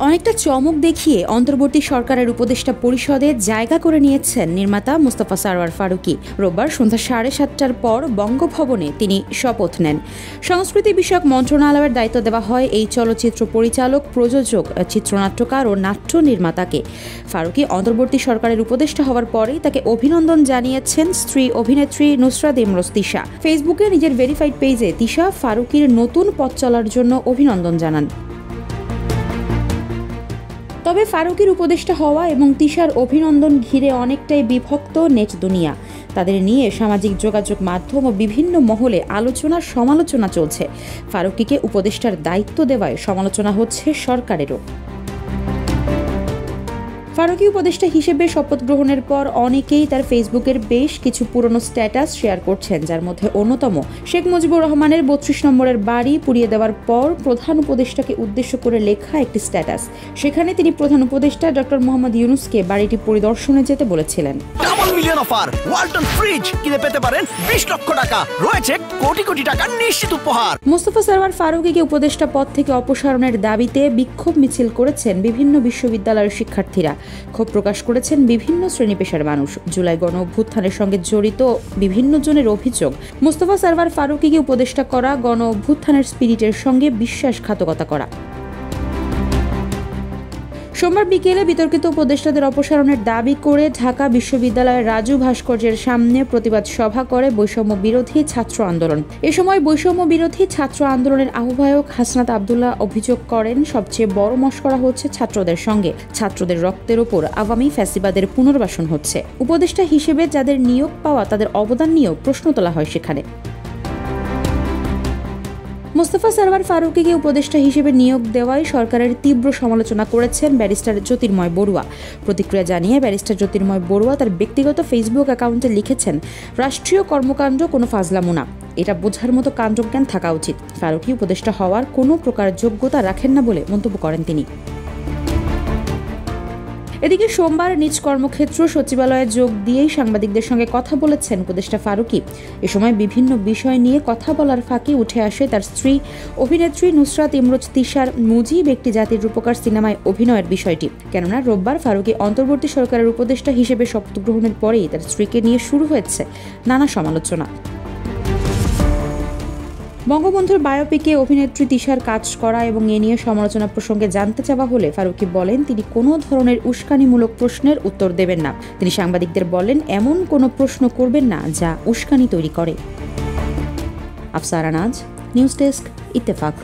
অনেকটা চমক দেখিয়ে অন্তর্বর্তী সরকারের উপদেষ্টা পরিষদে জায়গা করে নিয়েছেন নির্মাতা মুস্তাফা সরওয়ার ফারুকী। রোববার সন্ধ্যা 7:30টার পর বঙ্গভবনে তিনি শপথ নেন। সংস্কৃতি বিষয়ক মন্ত্রণালয়ের দায়িত্ব দেওয়া হয় এই চলচ্চিত্র পরিচালক, প্রযোজক, চিত্রনাট্যকার ও নাট্য নির্মাতাকে। ফারুকী অন্তর্বর্তী সরকারের উপদেষ্টা হওয়ার পরেই তাকে অভিনন্দন জানিয়েছেন স্ত্রী অভিনেত্রী নুসরাত ইমরোজ তিশা। ফেসবুকে নিজের ভেরিফাইড পেজে তিশা ফারুকীর নতুন পথ চলার জন্য অভিনন্দন জানান। তবে ফারুকীর উপদেষ্টা হওয়া এবং তিশার অভিনন্দন ঘিরে অনেকটাই বিভক্ত নেট দুনিয়া। তাদের নিয়ে সামাজিক যোগাযোগ মাধ্যম ও বিভিন্ন মহলে আলোচনা সমালোচনা চলছে। ফারুকীকে উপদেষ্টার দায়িত্ব দেওয়ায় সমালোচনা হচ্ছে সরকারেরও। ফারুকী উপদেষ্টা হিসেবে শপথ গ্রহণের পর অনেকেই তার ফেসবুকের বেশ কিছু পুরনো স্ট্যাটাস শেয়ার করছেন, যার মধ্যে অন্যতম শেখ মুজিবুর রহমানের 32 নম্বরের বাড়ি পুড়িয়ে দেওয়ার পর প্রধান উপদেষ্টাকে উদ্দেশ্য করে লেখা একটি স্ট্যাটাস। সেখানে তিনি প্রধান উপদেষ্টা ডক্টর মোহাম্মদ ইউনূসকে বাড়িটি পরিদর্শনে যেতে বলেছিলেন। Double million offer Walton fridge কিনে পেতে পারেন 20 লক্ষ টাকা, রয়েছে কোটি কোটি টাকার নিশ্চিত উপহার। মুস্তাফা সরওয়ার ফারুকীকে উপদেষ্টা পদ থেকে অপসারণের দাবিতে বিক্ষোভ মিছিল করেছেন বিভিন্ন বিশ্ববিদ্যালয়ের শিক্ষার্থীরা। ক্ষোভ প্রকাশ করেছেন বিভিন্ন শ্রেণী পেশার মানুষ। জুলাই গণ অভ্যুত্থানের সঙ্গে জড়িত বিভিন্ন জনের অভিযোগ, মুস্তাফা সরওয়ার ফারুকীকে উপদেষ্টা করা গণ অভ্যুত্থানের স্পিরিটের সঙ্গে বিশ্বাসঘাতকতা করা। সোমবার বিকেলে বিতর্কিত উপদেষ্টাদের অপসারণের দাবি করে ঢাকা বিশ্ববিদ্যালয়ের রাজু ভাস্কর্যের সামনে প্রতিবাদ সভা করে বৈষম্য বিরোধী ছাত্র আন্দোলন। এ সময় বৈষম্য বিরোধী ছাত্র আন্দোলনের আহ্বায়ক হাসনাত আবদুল্লাহ অভিযোগ করেন, সবচেয়ে বড় মশকরা হচ্ছে ছাত্রদের সঙ্গে। ছাত্রদের রক্তের ওপর আওয়ামী ফ্যাসিবাদের পুনর্বাসন হচ্ছে। উপদেষ্টা হিসেবে যাদের নিয়োগ পাওয়া তাদের অবদান নিয়েও প্রশ্ন তোলা হয় সেখানে। মুস্তাফা সরওয়ার ফারুকীকে উপদেষ্টা হিসেবে নিয়োগ দেওয়ায় সরকারের তীব্র সমালোচনা করেছেন ব্যারিস্টার জ্যোতির্ময় বড়ুয়া। প্রতিক্রিয়া জানিয়ে ব্যারিস্টার জ্যোতির্ময় বড়ুয়া তার ব্যক্তিগত ফেসবুক অ্যাকাউন্টে লিখেছেন, রাষ্ট্রীয় কর্মকাণ্ড কোনো ফাজলামো না, এটা বোঝার মতো কাণ্ডজ্ঞান থাকা উচিত। ফারুকী উপদেষ্টা হওয়ার কোনো প্রকার যোগ্যতা রাখেন না বলে মন্তব্য করেন তিনি। এদিকে সোমবার নিজ কর্মক্ষেত্র সচিবালয়ে যোগ দিয়েই সাংবাদিকদের সঙ্গে কথা বলেছেন উপদেষ্টা ফারুকী। এ সময় বিভিন্ন বিষয় নিয়ে কথা বলার ফাঁকে উঠে আসে তার স্ত্রী অভিনেত্রী নুসরাত ইমরোজ তিশার মুজিব একটি জাতির রূপকার সিনেমায় অভিনয়ের বিষয়টি। কেননা রোববার ফারুকী অন্তর্বর্তী সরকারের উপদেষ্টা হিসেবে শপথ গ্রহণের পরেই তার স্ত্রীকে নিয়ে শুরু হয়েছে নানা সমালোচনা। বঙ্গবন্ধুর বায়োপিকে অভিনেত্রী তিশার কাজ করা এবং এ নিয়ে সমালোচনা প্রসঙ্গে জানতে চাওয়া হলে ফারুকী বলেন, তিনি কোনো ধরনের উস্কানিমূলক প্রশ্নের উত্তর দেবেন না। তিনি সাংবাদিকদের বলেন, এমন কোনো প্রশ্ন করবেন না যা উস্কানি তৈরি করে। আফসারা নাজ, নিউজ ডেস্ক, ইত্তেফাক।